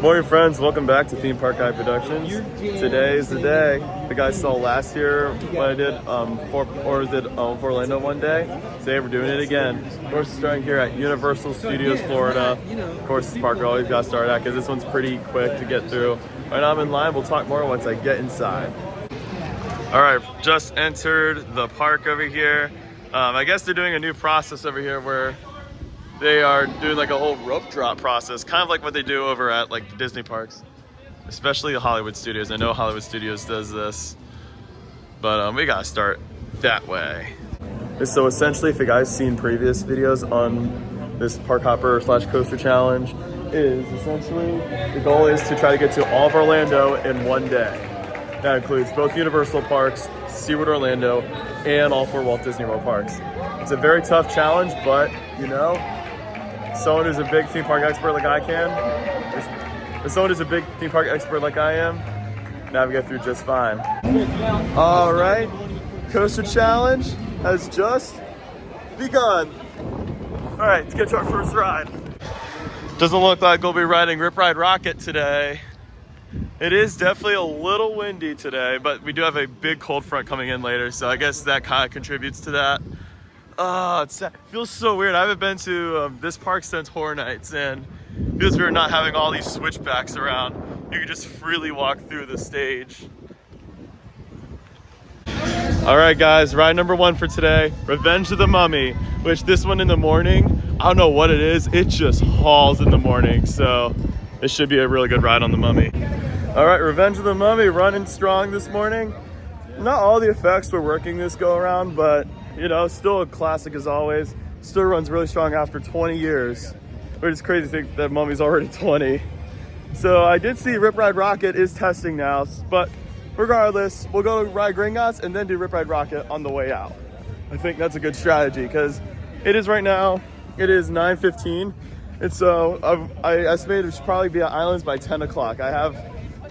Morning, friends. Welcome back to Themeparkguy Productions. Today is the day. The guys saw last year what I did for Orlando one day. Today we're doing it again. Of course, starting here at Universal Studios, Florida. Of course, this park we always got to start at because this one's pretty quick to get through. Right now I'm in line. We'll talk more once I get inside. All right, just entered the park over here. I guess they're doing a new process over here where they are doing like a whole rope drop process, kind of like what they do over at like the Disney parks, especially the Hollywood Studios. I know Hollywood Studios does this, but we gotta start that way. So essentially, if you guys seen previous videos on this park hopper / coaster challenge, is essentially the goal is to try to get to all of Orlando in one day. That includes both Universal parks, SeaWorld Orlando, and all 4 Walt Disney World parks. It's a very tough challenge, but you know, someone who's a big theme park expert like I am, navigate through just fine. All right, coaster challenge has just begun. All right, let's get to our first ride. Doesn't look like we'll be riding Rip Ride Rocket today. It is definitely a little windy today, but we do have a big cold front coming in later, so I guess that kind of contributes to that. It feels so weird. I haven't been to this park since Horror Nights, and it feels weird not having all these switchbacks around. You can just freely walk through the stage. All right, guys, ride number 1 for today, Revenge of the Mummy, which this one in the morning, I don't know what it is, it just hauls in the morning, so it should be a really good ride on the Mummy. All right, Revenge of the Mummy running strong this morning. Not all the effects were working this go around, but you know, still a classic as always. Still runs really strong after 20 years, which is crazy to think that Mummy's already 20. So I did see Rip Ride Rocket is testing now, but regardless, we'll go ride Gringotts and then do Rip Ride Rocket on the way out. I think that's a good strategy because it is right now, it is 9:15. And so I estimate it should probably be at Islands by 10 o'clock. I have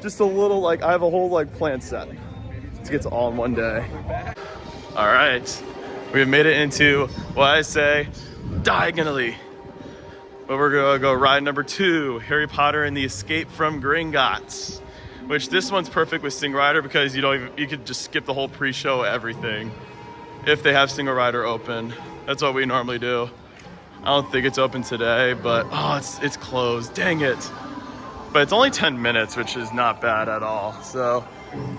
just a little, I have a whole plan set to get to all in one day. All right. We've made it into what I say diagonally. But we're gonna go ride number 2, Harry Potter and the Escape from Gringotts, which this one's perfect with Sing Rider because you could just skip the whole pre-show everything if they have Single Rider open. That's what we normally do. I don't think it's open today, but it's closed. Dang it. But it's only 10 minutes, which is not bad at all. So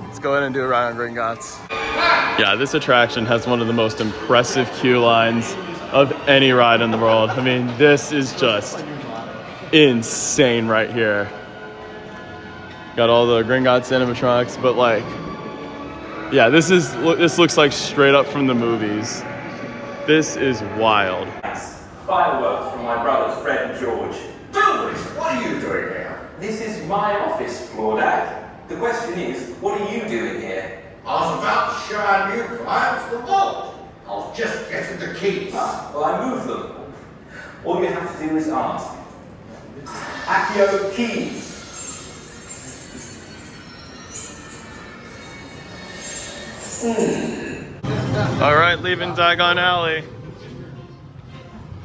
let's go ahead and do a ride on Gringotts. Yeah, this attraction has one of the most impressive queue lines of any ride in the world. I mean, this is just insane right here. Got all the Gringotts animatronics, but yeah, this looks like straight up from the movies. This is wild. Fireworks from my brothers, Fred and George. George, what are you doing here? This is my office, Lord Dad. The question is, what are you doing here? I was about to show our new clients the vault. I was just getting the keys. Well, I moved them. All you have to do is ask. Accio keys. All right, leaving Diagon Alley.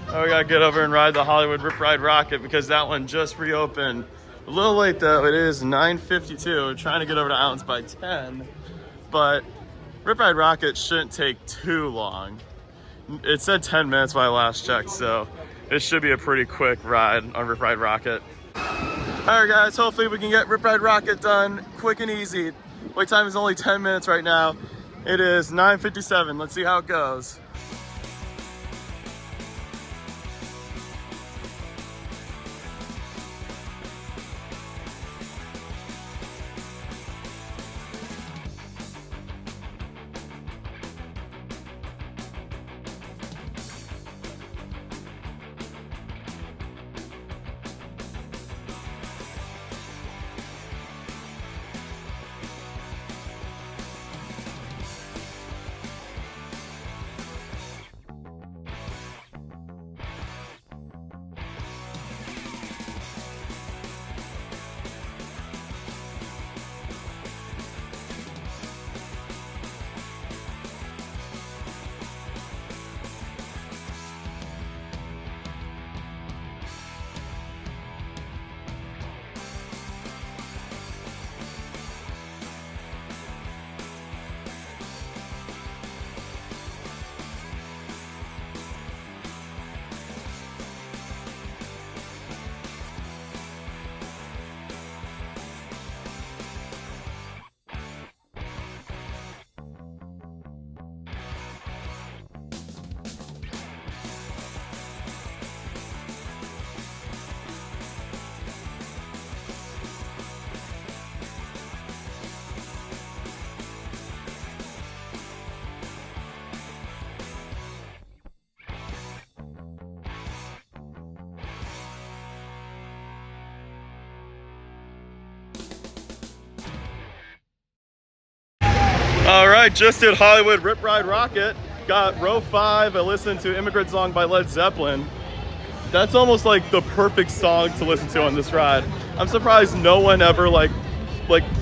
Oh, we gotta get over and ride the Hollywood Rip Ride Rocket because that one just reopened. A little late though, it is 9:52. We're trying to get over to Islands by 10, but Rip Ride Rocket shouldn't take too long. It said 10 minutes when I last checked, so it should be a pretty quick ride on Rip Ride Rocket. All right guys, hopefully we can get Rip Ride Rocket done quick and easy. Wait time is only 10 minutes right now. It is 9:57, let's see how it goes. All right, just did Hollywood Rip Ride Rocket. Got row 5. I listened to Immigrant Song by Led Zeppelin. That's almost like the perfect song to listen to on this ride. I'm surprised no one ever like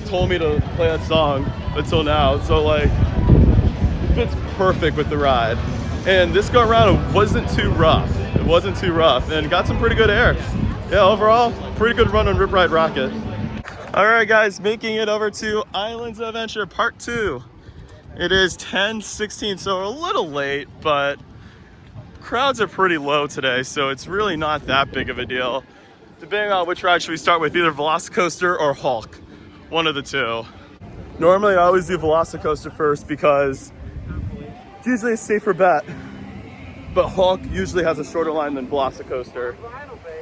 told me to play that song until now. So like, it fits perfect with the ride. And this go around, it wasn't too rough. It wasn't too rough, and got some pretty good air. Yeah, overall, pretty good run on Rip Ride Rocket. All right, guys, making it over to Islands of Adventure Part 2. It is 10:16, so a little late, but crowds are pretty low today, so it's really not that big of a deal. Depending on which ride should we start with, either Velocicoaster or Hulk, one of the two. Normally, I always do Velocicoaster first because it's usually a safer bet, but Hulk usually has a shorter line than Velocicoaster.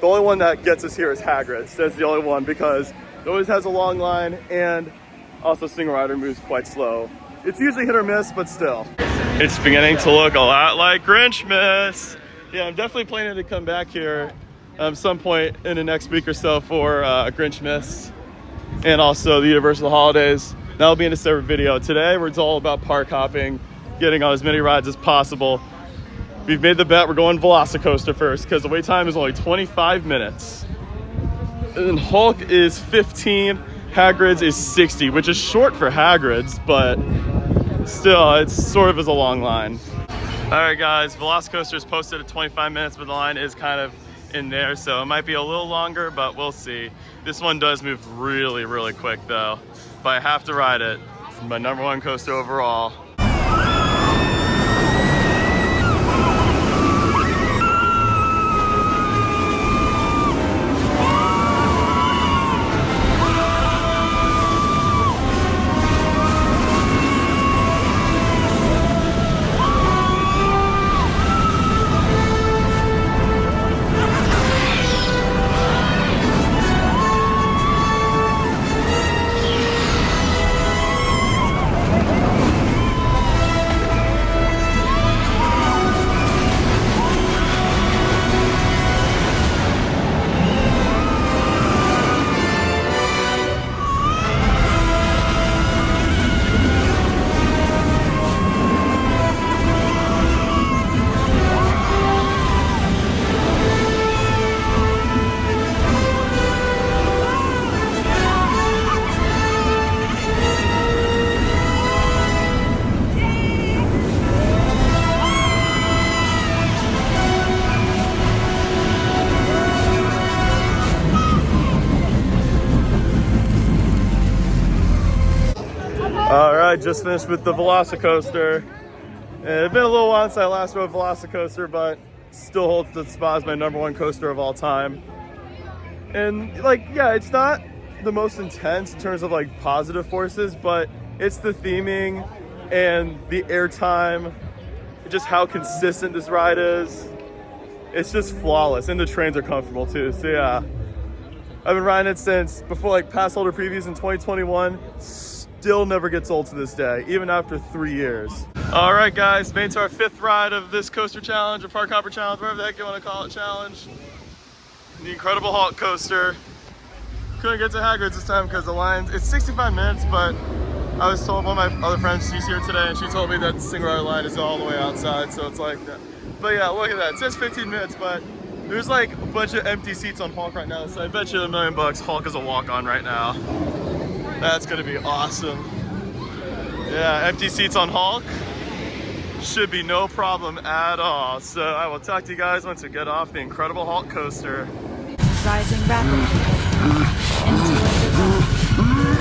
The only one that gets us here is Hagrid's. That's the only one because it always has a long line, and also single rider moves quite slow. It's usually hit or miss, but still. It's beginning to look a lot like Grinchmas. Yeah, I'm definitely planning to come back here some point in the next week or so for Grinchmas and also the Universal Holidays. That'll be in a separate video. Today, it's all about park hopping, getting on as many rides as possible. We've made the bet we're going Velocicoaster first because the wait time is only 25 minutes. And Hulk is 15, Hagrid's is 60, which is short for Hagrid's, but still, it's sort of as a long line. All right, guys, Velocicoaster is posted at 25 minutes, but the line is kind of in there, so it might be a little longer, but we'll see. This one does move really, really quick, though, but I have to ride it. It's my #1 coaster overall. All right, just finished with the Velocicoaster. And it's been a little while since I last rode Velocicoaster, but still holds the spot as my #1 coaster of all time. And like, yeah, it's not the most intense in terms of like positive forces, but it's the theming and the airtime, just how consistent this ride is. It's just flawless, and the trains are comfortable too. So yeah, I've been riding it since before like pass holder previews in 2021. Still never gets old to this day, even after 3 years. All right, guys, made it to our 5th ride of this coaster challenge, or park hopper challenge, whatever the heck you want to call it, challenge. The Incredible Hulk coaster. Couldn't get to Hagrid's this time because the lines, it's 65 minutes, but I was told one of my other friends, she's here today, and she told me that the single rider line is all the way outside, so it's like that. But yeah, look at that, it says 15 minutes, but there's like a bunch of empty seats on Hulk right now, so I bet you $1 million Hulk is a walk-on right now. That's gonna be awesome. Yeah, empty seats on Hulk. Should be no problem at all. So I will talk to you guys once we get off the Incredible Hulk coaster. Rising rapidly into the run.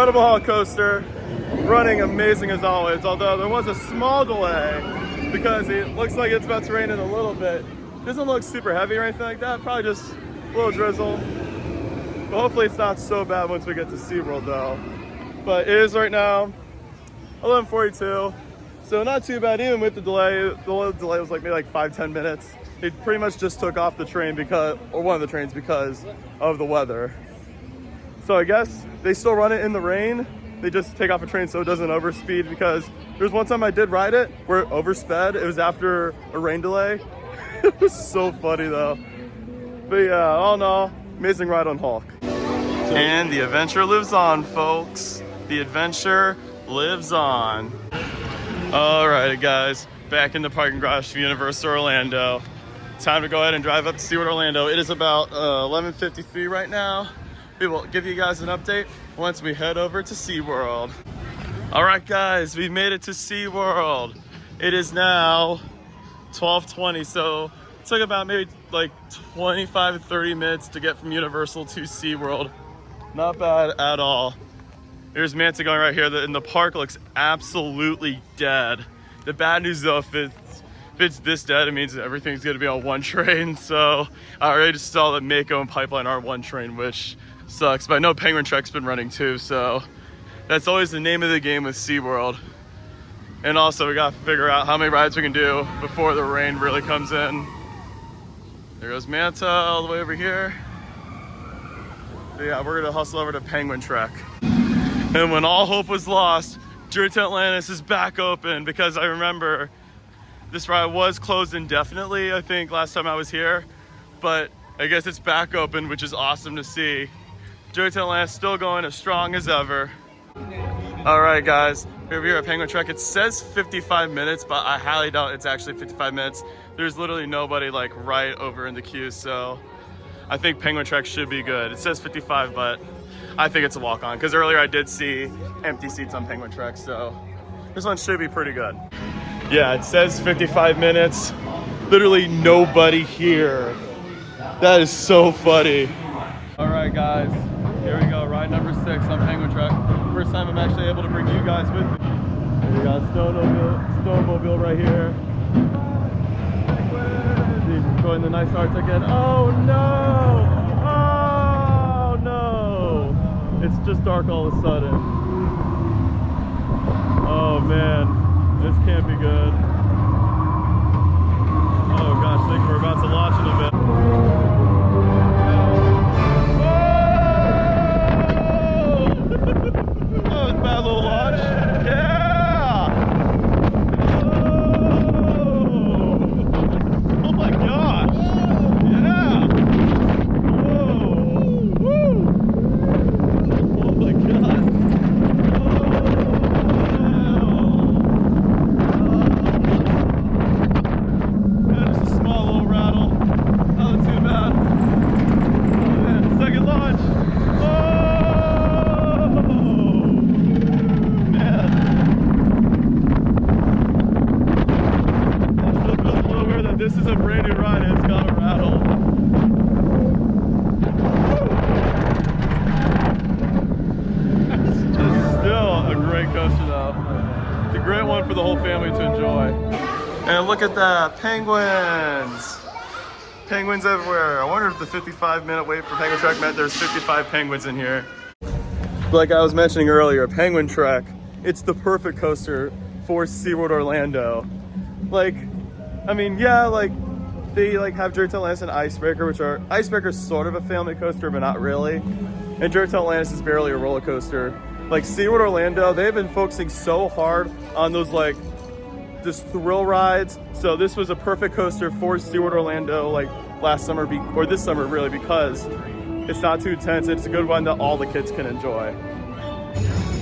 incredible Hulk coaster, running amazing as always, although there was a small delay because it looks like it's about to rain in a little bit. Doesn't look super heavy or anything like that, probably just a little drizzle. But hopefully it's not so bad once we get to SeaWorld though. But it is right now 11:42, so not too bad even with the delay. The delay was like maybe like 5-10 minutes. It pretty much just took off the train because, or one of the trains, because of the weather. So I guess they still run it in the rain. They just take off a train so it doesn't overspeed, because there's one time I did ride it where it oversped. It was after a rain delay. It was so funny though. But yeah, all in all, amazing ride on Hulk. And the adventure lives on, folks. The adventure lives on. Alright guys, back in the parking garage of Universal Orlando. Time to go ahead and drive up to SeaWorld Orlando. It is about 11:53 right now. We will give you guys an update once we head over to SeaWorld. Alright guys, we made it to SeaWorld. It is now 12:20, so it took about maybe like 25 to 30 minutes to get from Universal to SeaWorld. Not bad at all. There's Manta going right here, and the park looks absolutely dead. The bad news though, if it's this dead, it means everything's gonna be on one train. So I already just saw that Mako and Pipeline are one train, which sucks. But I know Penguin Trek's been running too, so that's always the name of the game with SeaWorld. And also we gotta figure out how many rides we can do before the rain really comes in. There goes Manta all the way over here. But yeah, we're gonna hustle over to Penguin Trek. And when all hope was lost, Journey to Atlantis is back open, because I remember this ride was closed indefinitely, I think, last time I was here. But I guess it's back open, which is awesome to see. Journey to Atlantis still going as strong as ever. All right, guys, here we are at Penguin Trek. It says 55 minutes, but I highly doubt it's actually 55 minutes. There's literally nobody like right over in the queue, so I think Penguin Trek should be good. It says 55, but I think it's a walk-on, because earlier I did see empty seats on Penguin Trek, so this one should be pretty good. Yeah, it says 55 minutes. Literally nobody here. That is so funny. All right, guys, here we go. Ride number 6 on Penguin Trek. First time I'm actually able to bring you guys with me. Here we got Snowmobile right here. Enjoying the nice Arctic again. Oh no! Oh no! It's just dark all of a sudden. Oh man, this can't be good. Oh gosh, I think we're about to launch in a bit. Oh! Oh, it's a bad little launch. Yeah! Oh my gosh! Yeah! Whoa! Woo! Oh my god! Yeah, just a small little rattle. Not too bad. Oh man, second launch. Oh man. I still feel a little weird that this is a brand new ride and it's got a rattle. It's just still a great coaster though. It's a great one for the whole family to enjoy. And look at that, penguins! Penguins everywhere. I wonder if the 55-minute wait for Penguin Trek meant there's 55 penguins in here. Like I was mentioning earlier, Penguin Trek, it's the perfect coaster for SeaWorld Orlando. Like, I mean, yeah, like, they like have Journey to Atlantis and Icebreaker, which are, Icebreaker's sort of a family coaster, but not really. And Journey to Atlantis is barely a roller coaster. Like SeaWorld Orlando, they've been focusing so hard on those like, just thrill rides. So this was a perfect coaster for SeaWorld Orlando, like last summer, or this summer really, because it's not too intense. It's a good one that all the kids can enjoy.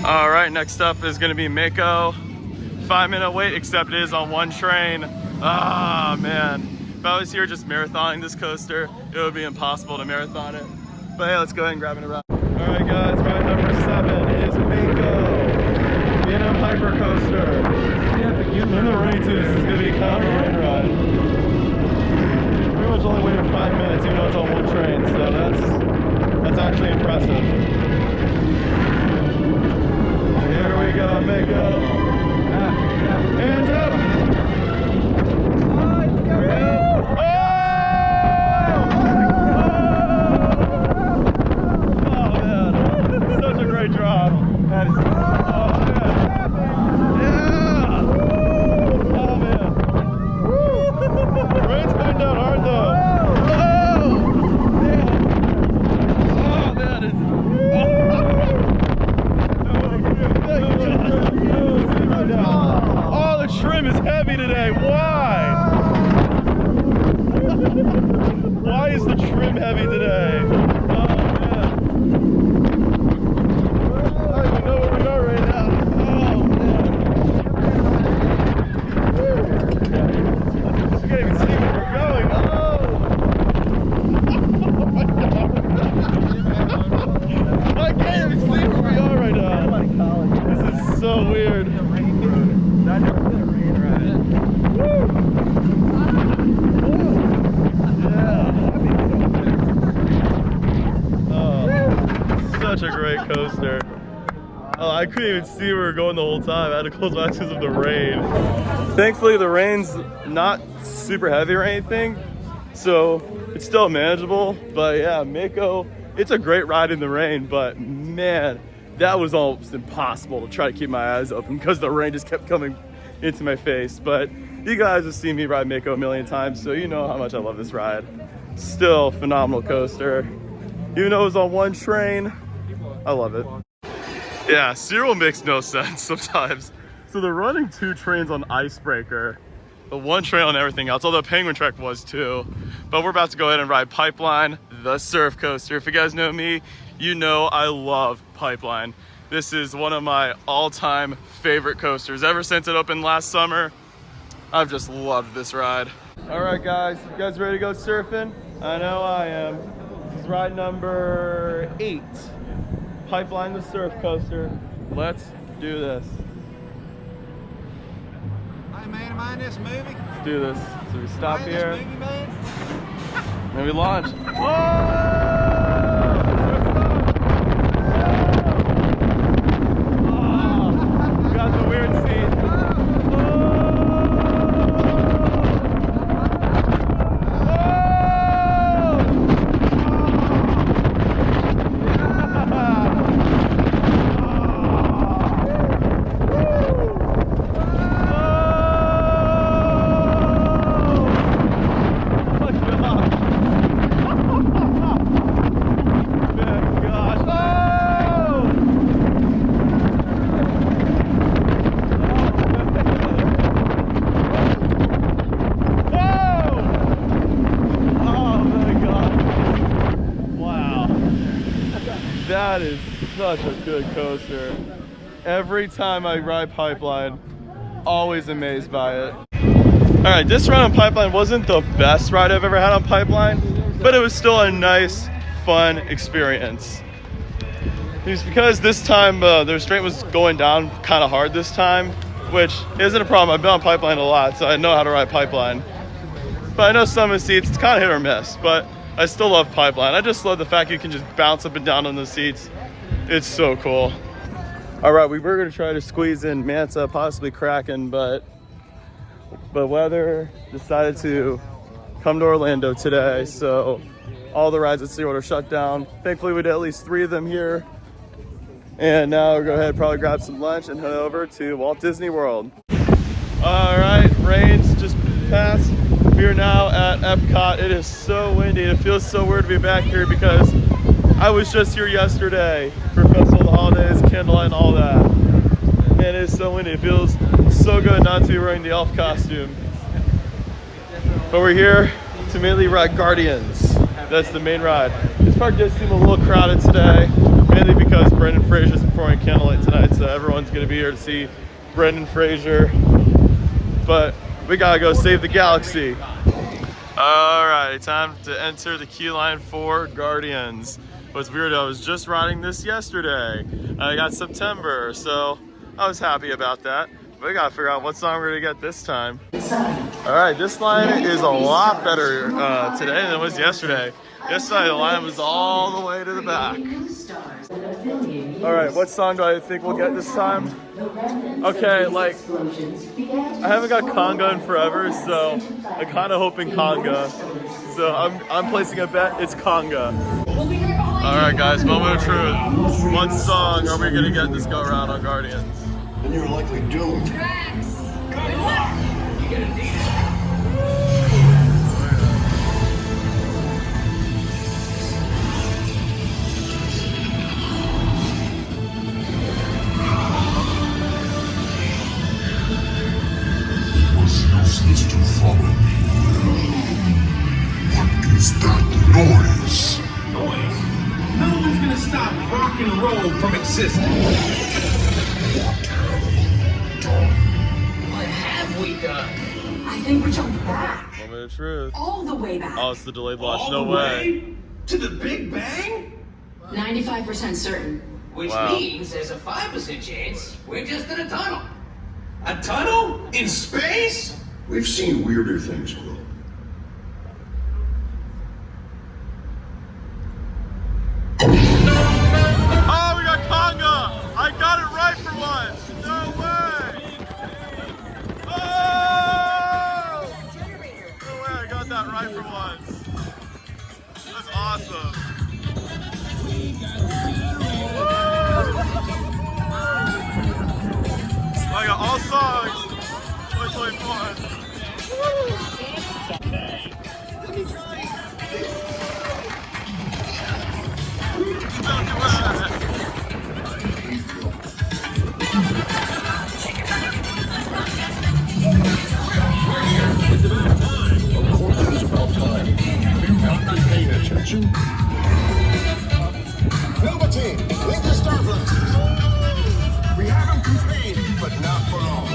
All right, next up is gonna be Mako. 5-minute wait, except it is on one train. Ah, man. If I was here just marathoning this coaster, it would be impossible to marathon it. But hey, let's go ahead and grab it around. All right, guys, ride number 7 is Mako. B&M Hyper Coaster. In the rain too, this is gonna be kind of a rain ride. Pretty much only waited 5 minutes, even though it's on one train, so that's actually impressive. we go, Mako. Hands up. Oh man, such a great drop. That is, oh man. Yeah. Oh man. Rain's coming down hard though. Oh, the trim is heavy today. Why? Why is the trim heavy today? Oh man. I don't even know where we are right now. Oh man. I can't even see where we're going. Oh. I can't even see where we are right now. This is so weird. Such a great coaster. Oh, I couldn't even see where we were going the whole time. I had to close my eyes because of the rain. Thankfully, the rain's not super heavy or anything, so it's still manageable. But yeah, Mako, it's a great ride in the rain, but man, that was almost impossible to try to keep my eyes open because the rain just kept coming into my face. But you guys have seen me ride Mako a million times, so you know how much I love this ride. Still phenomenal coaster. Even though it was on one train, I love it. Yeah, serial makes no sense sometimes. So they're running 2 trains on Icebreaker, the 1 train on everything else, although Penguin Trek was too. But we're about to go ahead and ride Pipeline, the surf coaster. If you guys know me, you know I love Pipeline. This is one of my all-time favorite coasters. Ever since it opened last summer, I've just loved this ride. All right, guys, you guys ready to go surfing? I know I am. This is ride number 8. Pipeline the surf coaster. Let's do this. Hey man, am I in this movie? Let's do this. So we stop here. Movie, man? And we launch. Whoa! Oh, we got the weird seat. That is such a good coaster. Every time I ride Pipeline, always amazed by it. All right, this ride on Pipeline wasn't the best ride I've ever had on Pipeline, but it was still a nice, fun experience. It's because this time the restraint was going down kind of hard this time, which isn't a problem. I've been on Pipeline a lot, so I know how to ride Pipeline. But I know some of the seats, it's kind of hit or miss, but I still love Pipeline. I just love the fact you can just bounce up and down on the seats. It's so cool. All right, we were gonna try to squeeze in Manta, possibly Kraken, but weather decided to come to Orlando today, so all the rides at SeaWorld are shut down. Thankfully, we did at least 3 of them here. And now we'll go ahead and probably grab some lunch and head over to Walt Disney World. All right, rain's just passed. We are now at Epcot. It is so windy. It feels so weird to be back here because I was just here yesterday for Festival of the Holidays, candlelight, and all that. Man, it is so windy. It feels so good not to be wearing the elf costume. But we're here to mainly ride Guardians. That's the main ride. This park does seem a little crowded today, mainly because Brendan Fraser's performing candlelight tonight, so everyone's going to be here to see Brendan Fraser. But we gotta go save the galaxy. All right, time to enter the queue line for Guardians. What's weird, I was just riding this yesterday. I got September, so I was happy about that. But we gotta figure out what song we're gonna get this time. All right, this line is a lot better today than it was yesterday. Yesterday the line was all the way to the back. All right, what song do I think we'll get this time? Okay, like, I haven't got conga in forever, so I'm kind of hoping conga. So I'm placing a bet, it's conga. All right, guys, moment of truth. What song are we gonna get this go around on Guardians? Then you're likely doomed. Good luck. You're gonna need it. Useless to follow me. What is that noise? Noise? No one's gonna stop rock and roll from existing. What have we done? What have we done? I think we jumped back. Moment of truth. All the way back. Oh, it's the delayed launch. All No the way. to the Big Bang? 95% certain. Which Wow. means there's a 5% chance we're just in a tunnel. A tunnel? In space? We've seen weirder things, Quill. Oh, we got conga! I got it right for once! No way! Oh! No way, I got that right for once. That's awesome. I got all songs 2024. Don't do that. Paying attention? Nova team, lead the starblasters. We haven't complained, but not for long.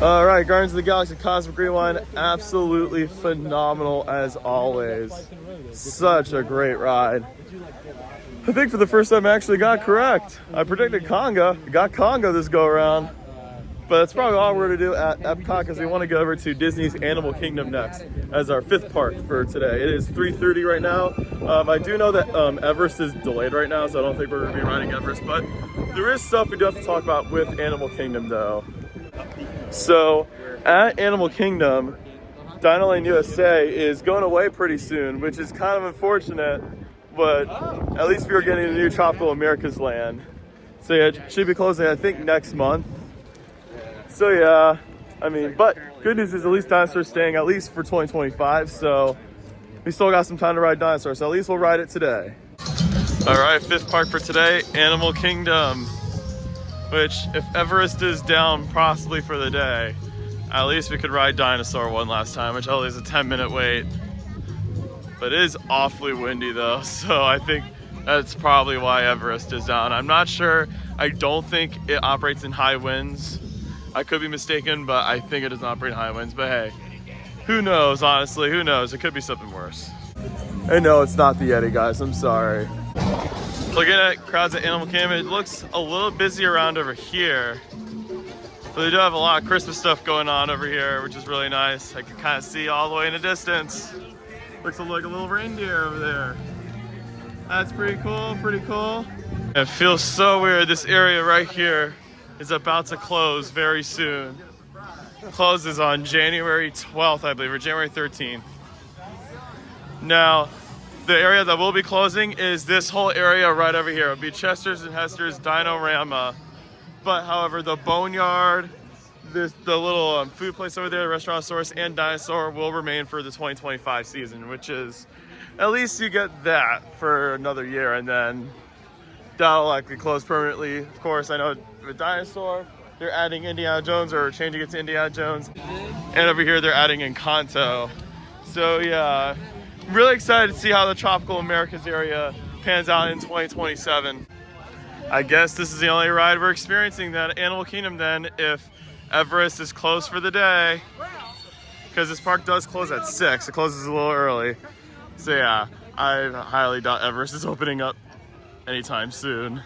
All right, Guardians of the Galaxy Cosmic Rewind, absolutely phenomenal as always. Such a great ride. I think for the first time I actually got correct. I predicted conga, got conga this go around. But that's probably all we're gonna do at Epcot because we want to go over to Disney's Animal Kingdom next as our 5th park for today. It is 3:30 right now. I do know that Everest is delayed right now, so I don't think we're gonna be riding Everest, but there is stuff we do have to talk about with Animal Kingdom though. So at Animal Kingdom, Dino Lane USA is going away pretty soon, which is kind of unfortunate, but at least we are getting a new Tropical America's Land. So yeah, it should be closing I think next month. So yeah, I mean, but good news is at least Dinosaur's staying at least for 2025, so we still got some time to ride Dinosaur, so at least we'll ride it today. All right, 5th park for today, Animal Kingdom, which if Everest is down possibly for the day, at least we could ride Dinosaur one last time, which only is a 10-minute wait. But it is awfully windy though, so I think that's probably why Everest is down. I'm not sure, I don't think it operates in high winds. I could be mistaken, but I think it doesn't operate in high winds, but hey, who knows, honestly, who knows? It could be something worse. And no, it's not the Yeti, guys, I'm sorry. Looking at crowds at Animal Kingdom, it looks a little busy around over here. But they do have a lot of Christmas stuff going on over here, which is really nice. I can kind of see all the way in the distance. Looks like a little reindeer over there. That's pretty cool, pretty cool. It feels so weird, this area right here is about to close very soon. Closes on January 12th, I believe, or January 13th. Now, the area that will be closing is this whole area right over here. It'll be Chester's and Hester's Dino-Rama. But however, the Boneyard, the little food place over there, the Restaurantosaurus, and Dinosaur will remain for the 2025 season, which is, at least you get that for another year, and then that'll likely close permanently. Of course, I know with Dinosaur, they're adding Indiana Jones or changing it to Indiana Jones. And over here, they're adding Encanto. So yeah, I'm really excited to see how the Tropical Americas area pans out in 2027. I guess this is the only ride we're experiencing then at Animal Kingdom then, if Everest is closed for the day. Because this park does close at 6, it closes a little early. So yeah, I highly doubt Everest is opening up anytime soon.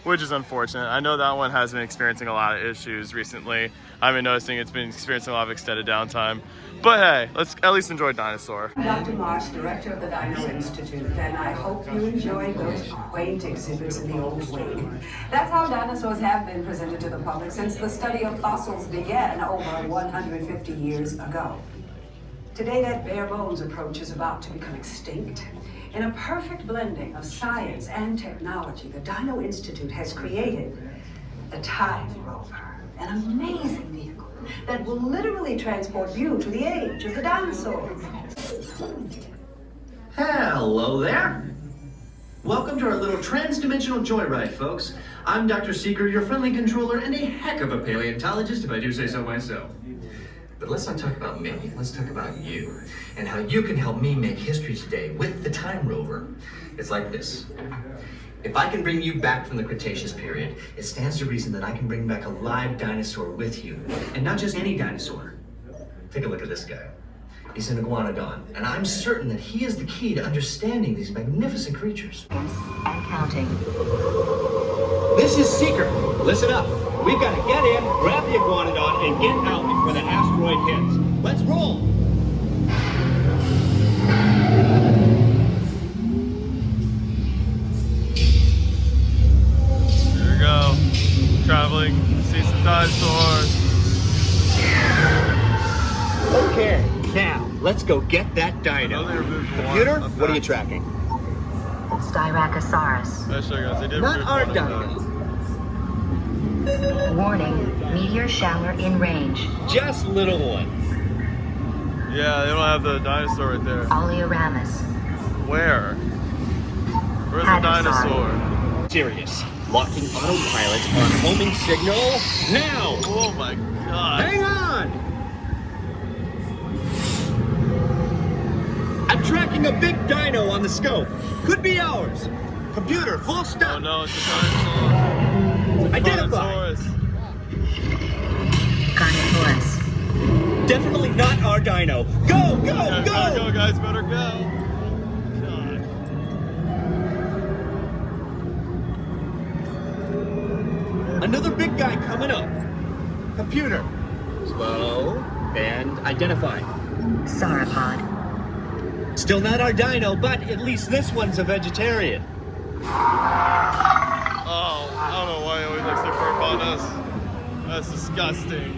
which is unfortunate. I know that one has been experiencing a lot of issues recently. I've been noticing it's been experiencing a lot of extended downtime. But hey, let's at least enjoy Dinosaur. Dr. Marsh, director of the Dino Institute, and I hope you enjoyed those quaint exhibits in the old wing. That's how dinosaurs have been presented to the public since the study of fossils began over 150 years ago. Today, that bare bones approach is about to become extinct. In a perfect blending of science and technology, the Dino Institute has created the Time Rover, an amazing vehicle that will literally transport you to the age of the dinosaurs. Hello there. Welcome to our little trans-dimensional joyride, folks. I'm Dr. Seeker, your friendly controller, and a heck of a paleontologist, if I do say so myself. But let's not talk about me, let's talk about you, and how you can help me make history today with the Time Rover. It's like this. If I can bring you back from the Cretaceous period, it stands to reason that I can bring back a live dinosaur with you. And not just any dinosaur. Take a look at this guy. He's an iguanodon, and I'm certain that he is the key to understanding these magnificent creatures. And counting. This is Seeker. Listen up. We've got to get in, grab the iguanodon, and get out before the asteroid hits. Let's roll! Here we go. Traveling, see some dinosaurs. Okay, now let's go get that dino. Computer, what are you tracking? Styracosaurus. I show you guys, they did Not remove our one of them. dino. Warning, meteor shower in range. Just little one. Yeah, they don't have the dinosaur right there. Oleoramus. Where? Where's the Dinosaur. dinosaur? Serious. Locking autopilot on homing signal now. Oh my god. Hang on. I'm tracking a big dino on the scope. Could be ours. Computer, full Oh stop. no, it's a dinosaur. Identify. Carnotaurus. Definitely not our dino. Go, go, Yeah, go! better go, guys, better go. God. Another big guy coming up. Computer. Slow and identify. Sauropod. Still not our dino, but at least this one's a vegetarian. Oh, I don't know why he always likes to burp on us. That's disgusting.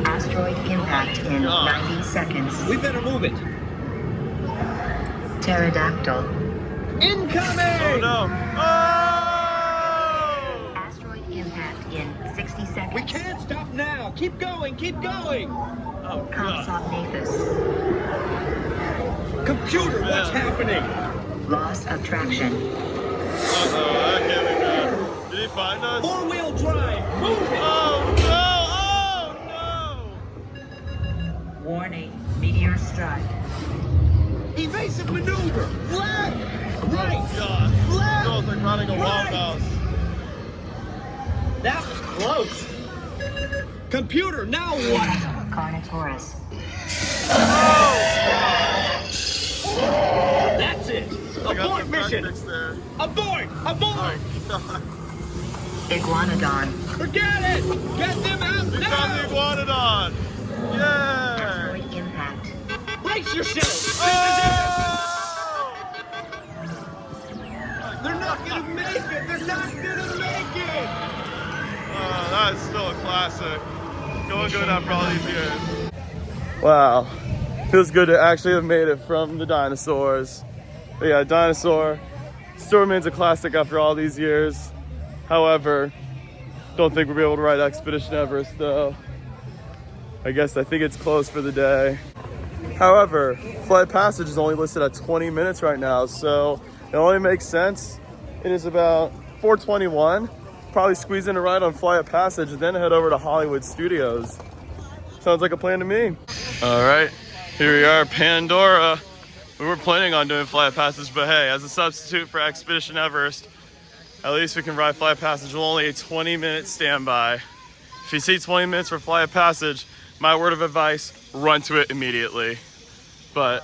Asteroid impact in God. 90 seconds. We better move it. Pterodactyl. Incoming! Oh no. Oh! Asteroid impact in 60 seconds. We can't stop now. Keep going, keep going. Oh god. Compsognathus. Computer, what's happening? Loss of traction. Uh-oh, that can't be good. Did he find us? Four-wheel drive, move it! Oh no! Oh no! Warning, meteor strike. Evasive maneuver! Left! Right! God. Left! It's like riding a wild Right. mouse. That was close. Computer, now what? Carnotaurus. That's it! I got Abort some mission! tactics there. Abort! Oh Abort! my god. Iguanodon. Forget it! Get them out We found the now! iguanodon! Yeah! Asteroid impact. Brace yourself! Oh! They're not gonna make it! They're not gonna make it! That's still a classic. Going good after all these years. Wow. Feels good to actually have made it from the dinosaurs. But yeah, dinosaur still remains a classic after all these years. However, don't think we'll be able to ride Expedition Everest though. I think it's closed for the day. However, Flight Passage is only listed at 20 minutes right now, so it only makes sense. It is about 4:21. Probably squeeze in a ride on Flight Passage and then head over to Hollywood Studios. Sounds like a plan to me. All right, here we are, Pandora. We were planning on doing Flight Passage, but hey, as a substitute for Expedition Everest, at least we can ride Flight Passage with only a 20-minute standby. If you see 20 minutes for Flight Passage, my word of advice, run to it immediately. But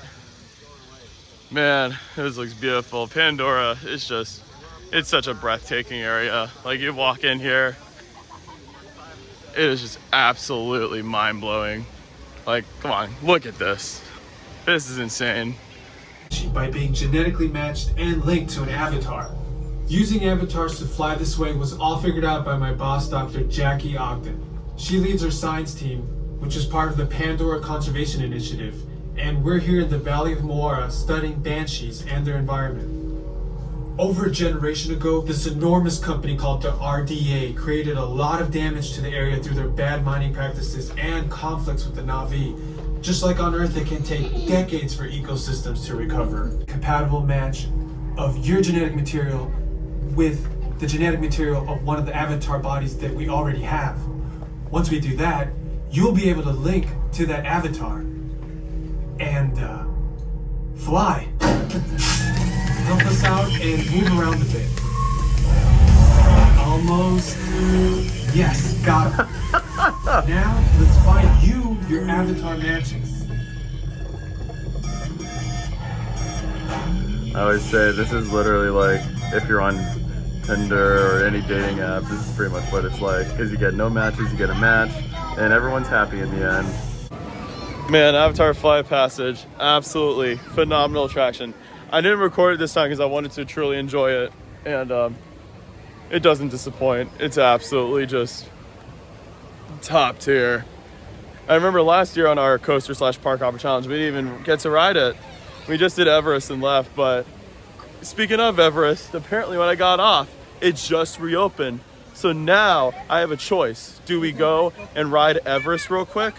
man, this looks beautiful. Pandora is just It's such a breathtaking area. Like, you walk in here, it is just absolutely mind-blowing. Like, come on, look at this. This is insane. By being genetically matched and linked to an avatar. Using avatars to fly this way was all figured out by my boss, Dr. Jackie Ogden. She leads our science team, which is part of the Pandora Conservation Initiative, and we're here in the Valley of Moara studying banshees and their environment. Over a generation ago, this enormous company called the RDA created a lot of damage to the area through their bad mining practices and conflicts with the Na'vi. Just like on Earth, it can take decades for ecosystems to recover. Compatible match of your genetic material with the genetic material of one of the avatar bodies that we already have. Once we do that, you'll be able to link to that avatar and fly. Help us out and move around a bit. Almost. Yes, got it. Now, let's find you your avatar matches. I always say this is literally like if you're on Tinder or any dating app, this is pretty much what it's like. Because you get no matches, you get a match, and everyone's happy in the end. Man, Avatar Flight Passage, absolutely phenomenal attraction. I didn't record it this time because I wanted to truly enjoy it, and it doesn't disappoint. It's absolutely just top tier. I remember last year on our coaster / park hopper challenge, we didn't even get to ride it. We just did Everest and left, but speaking of Everest, apparently when I got off, it just reopened. So now I have a choice. Do we go and ride Everest real quick,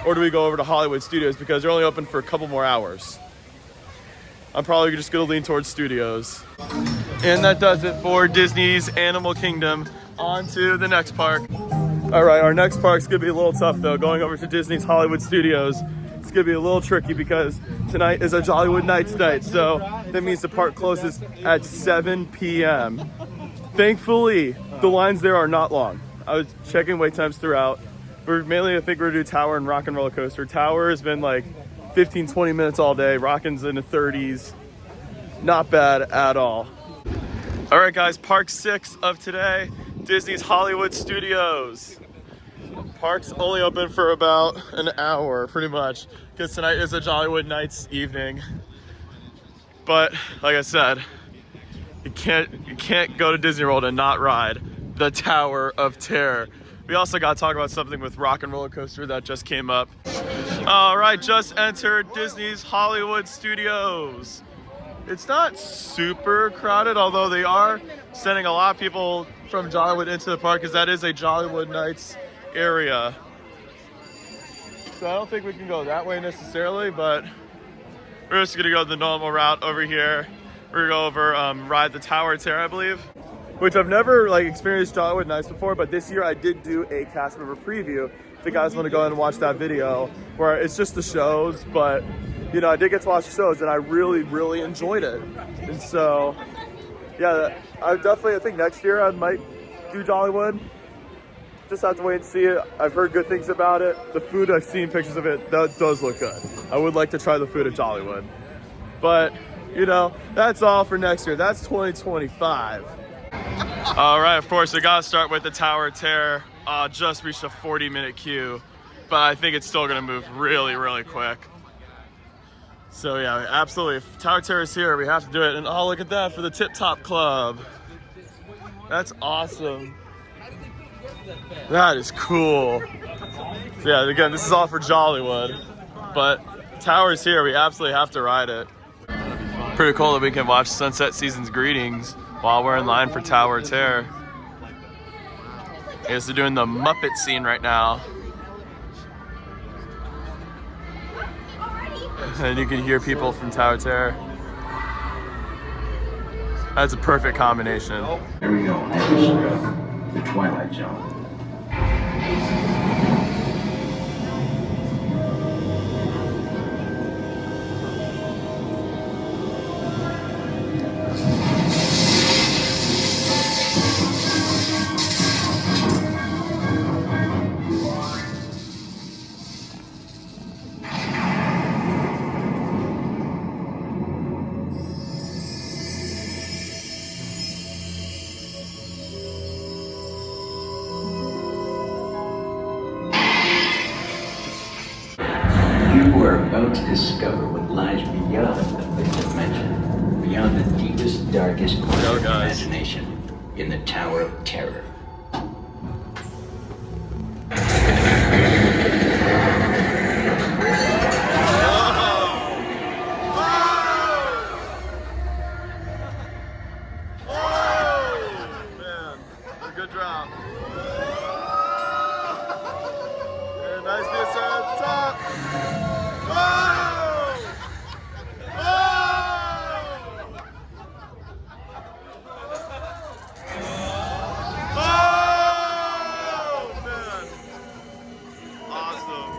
or do we go over to Hollywood Studios because they're only open for a couple more hours? I'm probably just gonna lean towards Studios. And that does it for Disney's Animal Kingdom. On to the next park. All right, our next park's gonna be a little tough though, going over to Disney's Hollywood Studios. It's gonna be a little tricky because tonight is a Jollywood Nights night, so that means the park closes at 7 p.m. Thankfully, the lines there are not long. I was checking wait times throughout. We're mainly, I think we're gonna do Tower and Rock and Roller Coaster. Tower has been like 15, 20 minutes all day. Rockin's in the 30s. Not bad at all. All right, guys, park 6 of today, Disney's Hollywood Studios. Park's only open for about an hour, pretty much, because tonight is a Jollywood Nights evening. But like I said, you can't go to Disney World and not ride the Tower of Terror. We also got to talk about something with Rock and Roller Coaster that just came up. All right, just entered Disney's Hollywood Studios. It's not super crowded, although they are sending a lot of people from Jollywood into the park because that is a Jollywood Nights area. So I don't think we can go that way necessarily, but we're just gonna go the normal route over here. We're gonna go over, ride the Tower of Terror, I believe, which I've never experienced Jollywood Nights before, but this year I did do a cast member preview. If you guys want to go and watch that video, where it's just the shows, but you know, I did get to watch the shows and I really, really enjoyed it. And so, yeah, I think next year I might do Jollywood. Just have to wait and see it. I've heard good things about it. The food, I've seen pictures of it, that does look good. I would like to try the food at Jollywood. But, you know, that's all for next year. That's 2025. All right, of course, we gotta start with the Tower of Terror. Just reached a 40-minute queue, but I think it's still gonna move really, really quick. So yeah, absolutely, if Tower of Terror is here, we have to do it. And oh, look at that for the Tip Top Club. That's awesome. That is cool. So yeah, again, this is all for Jollywood, but Tower's here, we absolutely have to ride it. Pretty cool that we can watch Sunset Season's Greetings while we're in line for Tower of Terror. I guess they're doing the Muppet scene right now. And you can hear people from Tower of Terror. That's a perfect combination. Here we go, the Twilight Zone. discover what lies beyond the fifth dimension, beyond the deepest, darkest corners of imagination, in the Tower of Terror. Good drop. And nice miss at the top. Oh! Oh! Man. Awesome.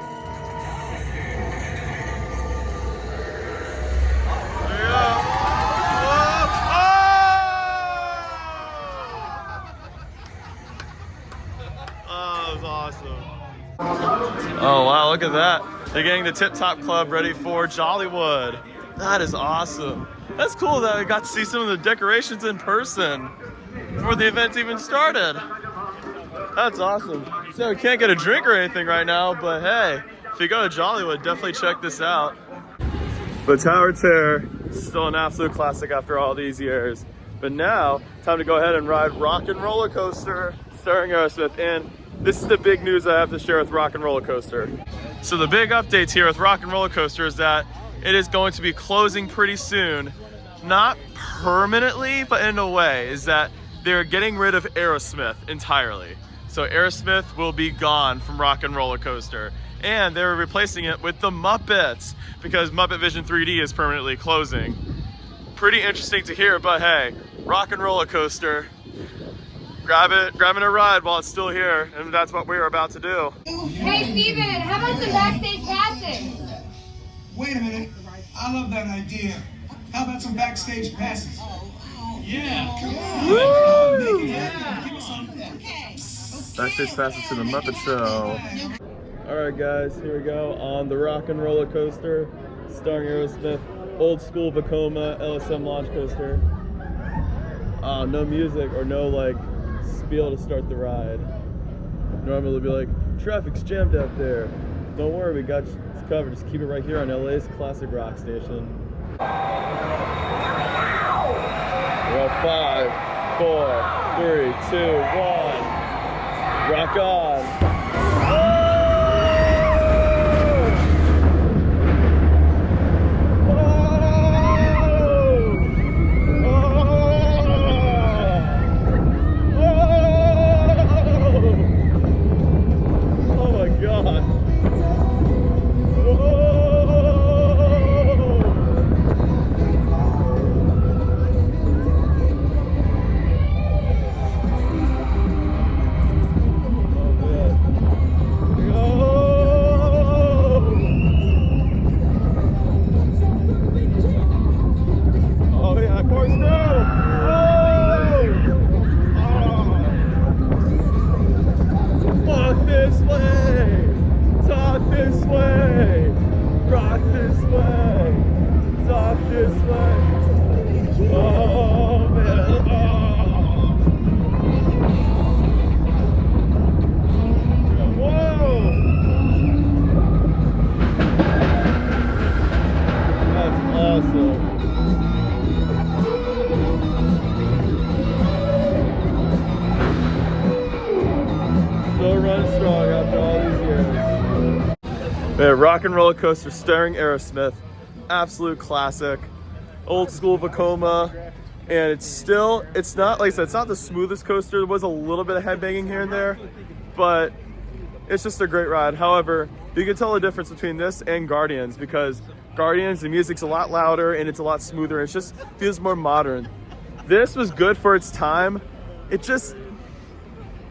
There you go. Oh, that was awesome. Oh wow, look at that. They're getting the Tip Top Club ready for Jollywood. That is awesome. That's cool that we got to see some of the decorations in person before the event even started. That's awesome. So we can't get a drink or anything right now, but hey, if you go to Jollywood, definitely check this out. The Tower of Terror, still an absolute classic after all these years. But now, time to go ahead and ride Rock and Roller Coaster starring Aerosmith. And this is the big news I have to share with Rock and Roller Coaster. So the big updates here with Rock and Roller Coaster is that it is going to be closing pretty soon. Not permanently, but in a way, is that they're getting rid of Aerosmith entirely. So Aerosmith will be gone from Rock and Roller Coaster. And they're replacing it with the Muppets because Muppet Vision 3D is permanently closing. Pretty interesting to hear, but hey, Rock and Roller Coaster, grabbing a ride while it's still here, and that's what we're about to do. Hey Steven, how about some backstage passes? Wait a minute. I love that idea. How about some backstage passes? Yeah. Come on. Woo! Make it happen. Give me some. Backstage passes to the Muppet Show. All right, guys, here we go on the Rock and Roller Coaster, starring Aerosmith, old school Vekoma LSM launch coaster. No music or no like spiel to start the ride. Normally it'll be like, traffic's jammed out there. Don't worry, we got you covered. Just keep it right here on LA's classic rock station. We're at 5, 4, 3, 2, 1. Rock on. Rock and Roller Coaster starring Aerosmith, absolute classic, old school Vekoma, and it's not, like I said, it's not the smoothest coaster. There was a little bit of headbanging here and there, but it's just a great ride. However, you can tell the difference between this and Guardians, because Guardians, the music's a lot louder and it's a lot smoother. It just feels more modern. This was good for its time. It just,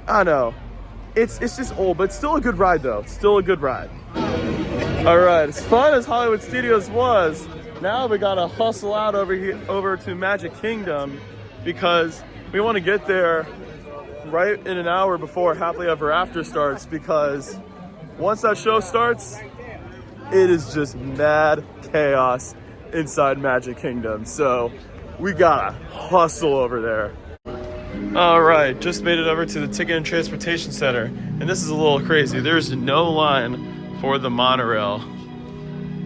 I don't know. It's just old, but it's still a good ride though. It's still a good ride. All right, as fun as Hollywood Studios was, now we gotta hustle out over to Magic Kingdom because we want to get there right in an hour before Happily Ever After starts, because once that show starts, it is just mad chaos inside Magic Kingdom. So we gotta hustle over there. All right, just made it over to the Ticket and Transportation Center, and this is a little crazy. There's no line for the monorail.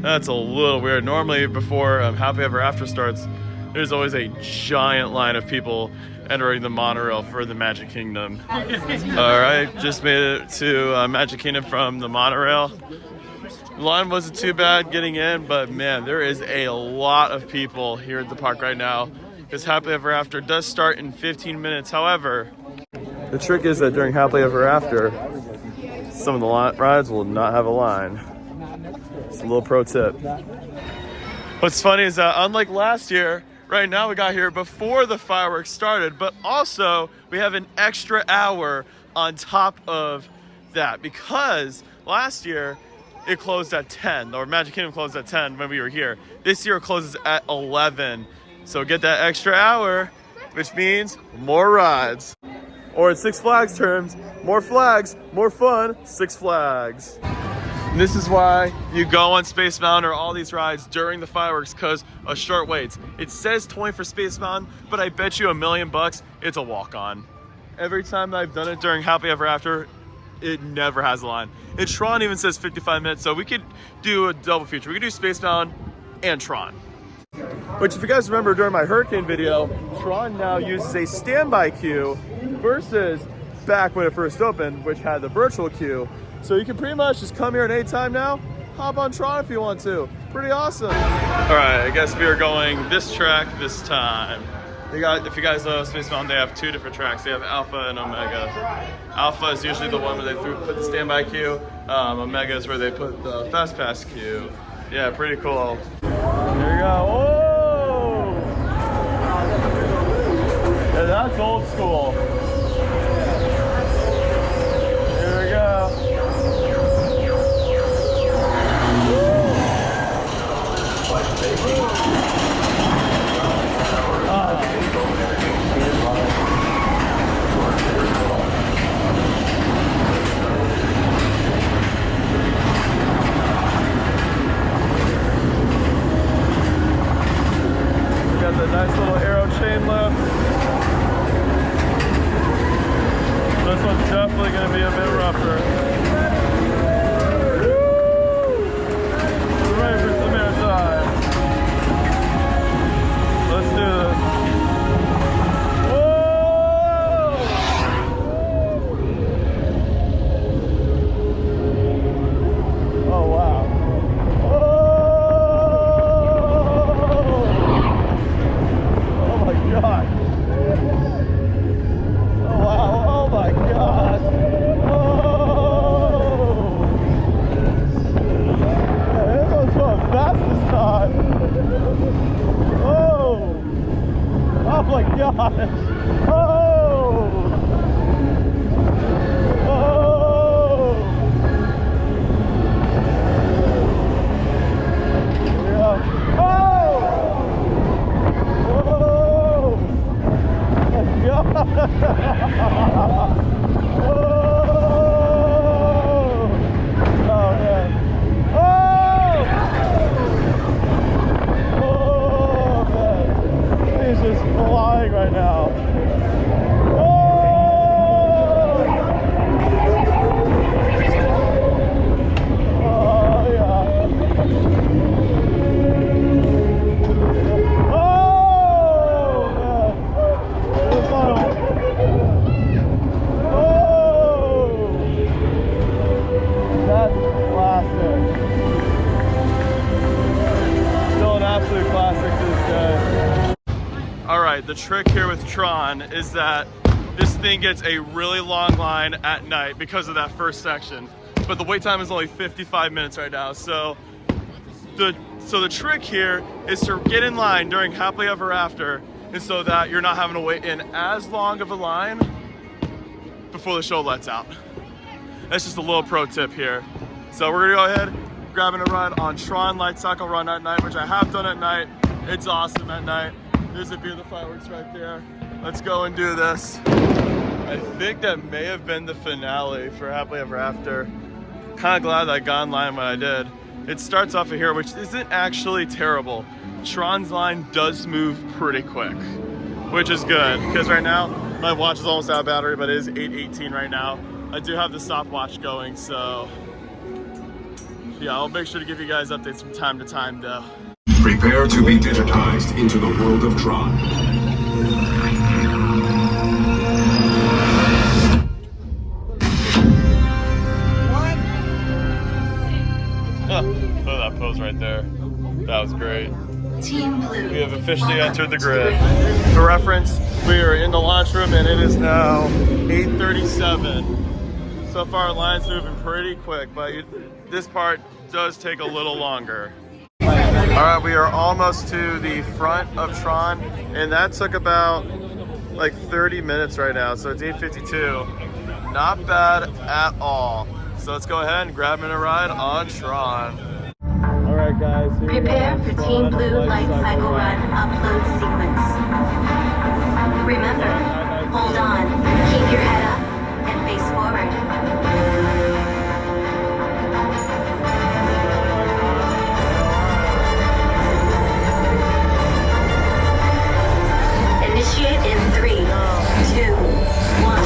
That's a little weird. Normally before Happily Ever After starts, there's always a giant line of people entering the monorail for the Magic Kingdom. All right, just made it to Magic Kingdom from the monorail. The line wasn't too bad getting in, but man, there is a lot of people here at the park right now because Happily Ever After does start in 15 minutes. However, the trick is that during Happily Ever After, some of the rides will not have a line. It's a little pro tip. What's funny is that unlike last year, right now we got here before the fireworks started, but also we have an extra hour on top of that because last year it closed at 10, or Magic Kingdom closed at 10 when we were here. This year it closes at 11. So get that extra hour, which means more rides. Or in Six Flags terms, more flags, more fun, Six Flags. And this is why you go on Space Mountain or all these rides during the fireworks, because of short waits. It says 20 for Space Mountain, but I bet you $1 million it's a walk-on. Every time I've done it during Happily Ever After, it never has a line. And Tron even says 55 minutes, so we could do a double feature. We could do Space Mountain and Tron. Which, if you guys remember during my Hurricane video, Tron now uses a standby queue versus back when it first opened, which had the virtual queue. So you can pretty much just come here at any time now, hop on Tron if you want to. Pretty awesome. All right, I guess we are going this track this time. If you guys know Space Mountain, they have two different tracks. They have Alpha and Omega. Alpha is usually the one where they put the standby queue. Omega is where they put the Fast Pass queue. Yeah, pretty cool. Here we go. Whoa! Yeah, that's old school. Here we go. Got the nice little arrow chain lift. This one's definitely going to be a bit rougher. Woo! We're ready for some air time. Let's do this. Whoa! Oh, wow. God. Oh wow, oh my God. Oh. Yeah, this one's going fast this time. Oh. Oh my gosh. Oh. Oh. Yeah. Oh. He's just flying right now. The trick here with Tron is that this thing gets a really long line at night because of that first section, but the wait time is only 55 minutes right now. So the trick here is to get in line during Happily Ever After, and so that you're not having to wait in as long of a line before the show lets out. That's just a little pro tip here. So we're gonna go ahead, grabbing a ride on Tron Light Cycle Run at night, which I have done at night. It's awesome at night. There's a view of the fireworks right there. Let's go and do this. I think that may have been the finale for Happily Ever After. Kind of glad that I got in line when I did. It starts off of here, which isn't actually terrible. Tron's line does move pretty quick, which is good, because right now my watch is almost out of battery, but it is 8:18 right now. I do have the stopwatch going, so Yeah, I'll make sure to give you guys updates from time to time though. Prepare to be digitized into the world of Tron. Look at that pose right there. That was great. Team Blue. We have officially entered the grid. For reference, we are in the launch room and it is now 8:37. So far, line's moving pretty quick, but this part does take a little longer. All right, we are almost to the front of Tron, and that took about like 30 minutes right now, so it's 8:52. Not bad at all. So let's go ahead and grab in a ride on Tron. All right, guys. Prepare for Team Blue Life Cycle Run upload sequence. Remember, hold on, keep your head up, and face forward. Initiate in 3, 2, 1.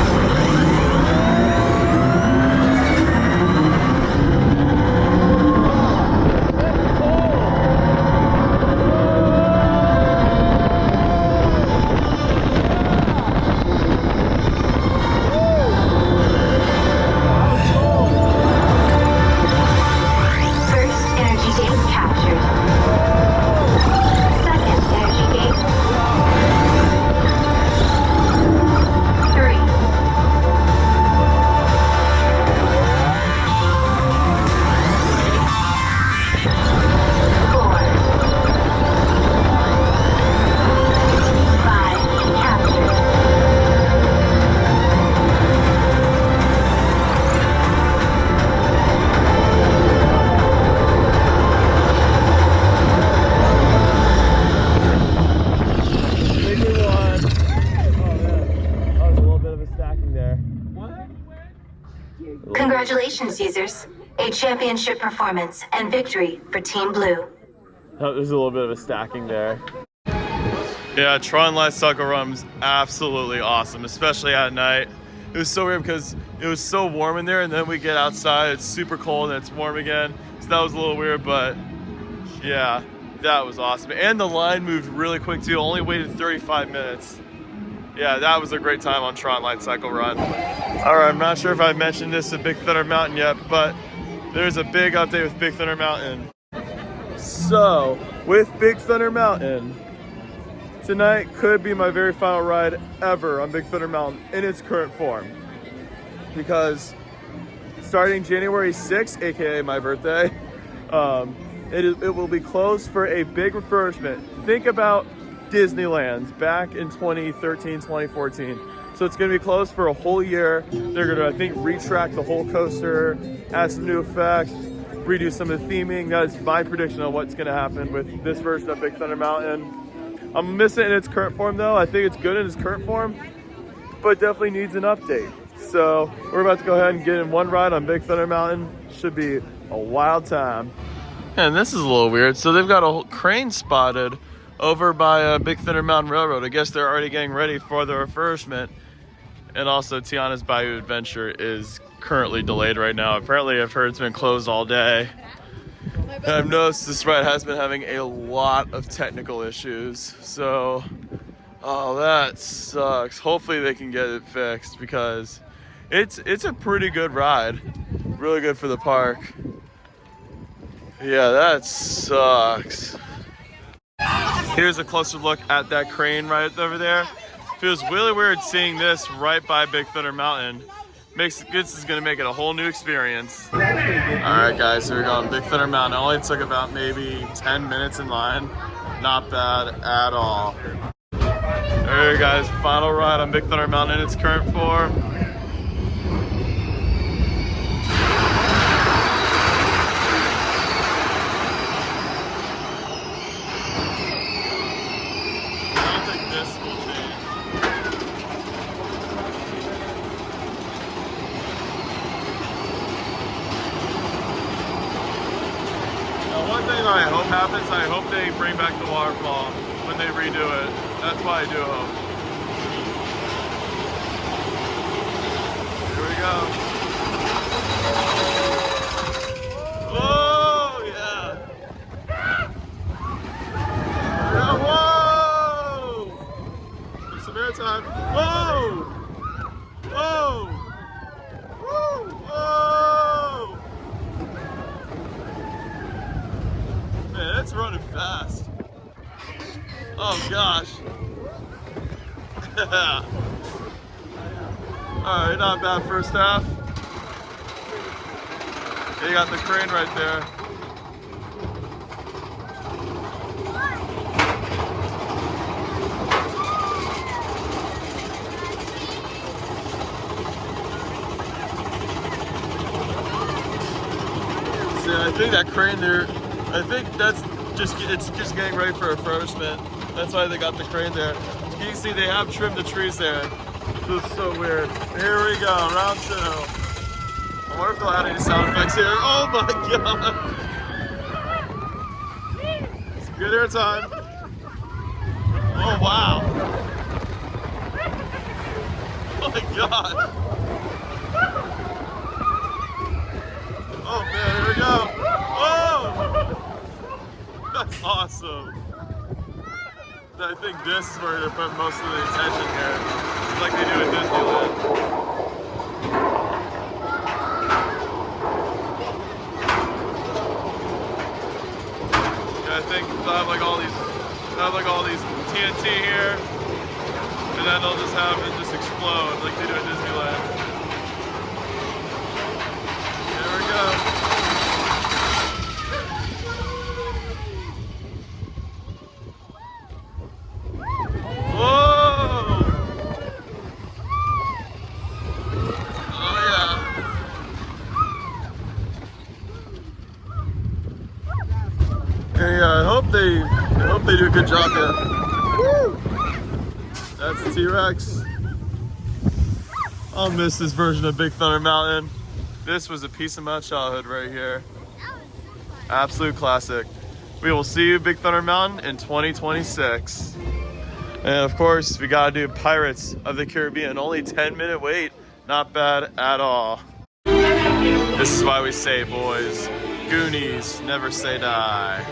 Congratulations, users. A championship performance and victory for Team Blue. Oh, there's a little bit of a stacking there. Yeah, Tron Life Cycle Run was absolutely awesome, especially at night. It was so weird because it was so warm in there, and then we get outside, it's super cold, and it's warm again. So that was a little weird, but yeah, that was awesome. And the line moved really quick too, only waited 35 minutes. Yeah, that was a great time on Tron Light Cycle Run. All right, I'm not sure if I mentioned this at Big Thunder Mountain yet, but there's a big update with Big Thunder Mountain. So, with Big Thunder Mountain, tonight could be my very final ride ever on Big Thunder Mountain in its current form. Because starting January 6th, aka my birthday, it will be closed for a big refurbishment. Think about Disneyland back in 2013, 2014. So it's gonna be closed for a whole year. They're gonna, I think, retrack the whole coaster, add some new effects, redo some of the theming. That is my prediction on what's gonna happen with this version of Big Thunder Mountain. I'm missing it in its current form though. I think it's good in its current form, but definitely needs an update. So we're about to go ahead and get in one ride on Big Thunder Mountain. Should be a wild time. And this is a little weird. So they've got a whole crane spotted over by Big Thunder Mountain Railroad. I guess they're already getting ready for the refurbishment. And also Tiana's Bayou Adventure is currently delayed right now. Apparently I've heard it's been closed all day. And I've noticed this ride has been having a lot of technical issues. So, oh, that sucks. Hopefully they can get it fixed because it's a pretty good ride. Really good for the park. Yeah, that sucks. Here's a closer look at that crane right over there. Feels really weird seeing this right by Big Thunder Mountain. This is gonna make it a whole new experience. All right, guys, here we go on Big Thunder Mountain. It only took about maybe 10 minutes in line. Not bad at all. All right, guys, final ride on Big Thunder Mountain in its current form. I hope happens, I hope they bring back the waterfall when they redo it. That's what I do hope. Here we go. Whoa! time. Whoa! Whoa! Woo! Whoa! Man, it's running fast. Oh gosh. Alright, not bad first half. You got the crane right there. See, I think that crane there, I think it's just getting ready for refurbishment. That's why they got the crane there. You can see they have trimmed the trees there. This is so weird. Here we go, round 2. I wonder if they'll add any sound effects here. Oh my god! It's good air time. Oh wow! Oh my god! Oh man, here we go! Oh! That's awesome! I think this is where they're putting most of the attention here, like they do at Disneyland. I think they'll have like all these TNT here, and then they'll just have it just explode like they do at Disneyland. There we go. Whoa! Oh yeah. Hey, I hope they do a good job here. Woo! That's the T-Rex. I'll miss this version of Big Thunder Mountain. This was a piece of my childhood right here. Absolute classic. We will see you Big Thunder Mountain in 2026. And of course, we gotta do Pirates of the Caribbean. Only 10-minute wait. Not bad at all. This is why we say, boys, Goonies, never say die.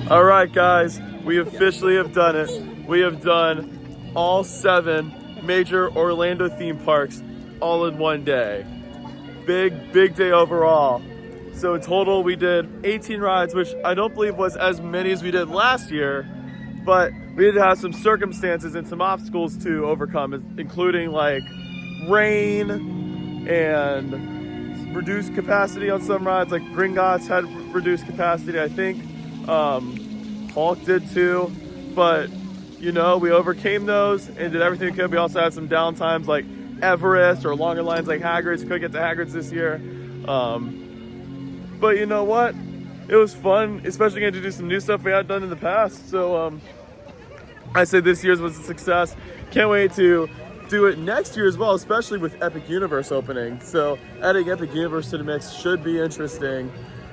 All right, guys, we officially have done it. We have done all 7 major Orlando theme parks all in one day. Big day overall. So in total, we did 18 rides, which I don't believe was as many as we did last year, but we did have some circumstances and some obstacles to overcome, including like rain and reduced capacity on some rides. Like Gringotts had reduced capacity, I think. Hulk did too, but you know, we overcame those and did everything we could. We also had some downtimes like Everest or longer lines like Hagrid's. Couldn't get to Hagrid's this year. But you know what? It was fun, especially getting to do some new stuff we hadn't done in the past. So I say this year's was a success. Can't wait to do it next year as well, especially with Epic Universe opening. So adding Epic Universe to the mix should be interesting.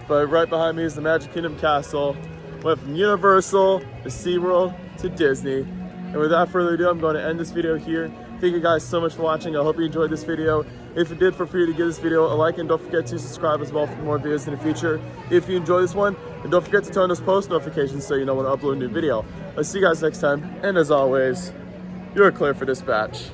But right behind me is the Magic Kingdom Castle. Went from Universal to SeaWorld to Disney. And without further ado, I'm going to end this video here. Thank you guys so much for watching. I hope you enjoyed this video. If you did, feel free to give this video a like and don't forget to subscribe as well for more videos in the future. If you enjoyed this one, and don't forget to turn on those post notifications so you know when I upload a new video. I'll see you guys next time, and as always, you're clear for dispatch.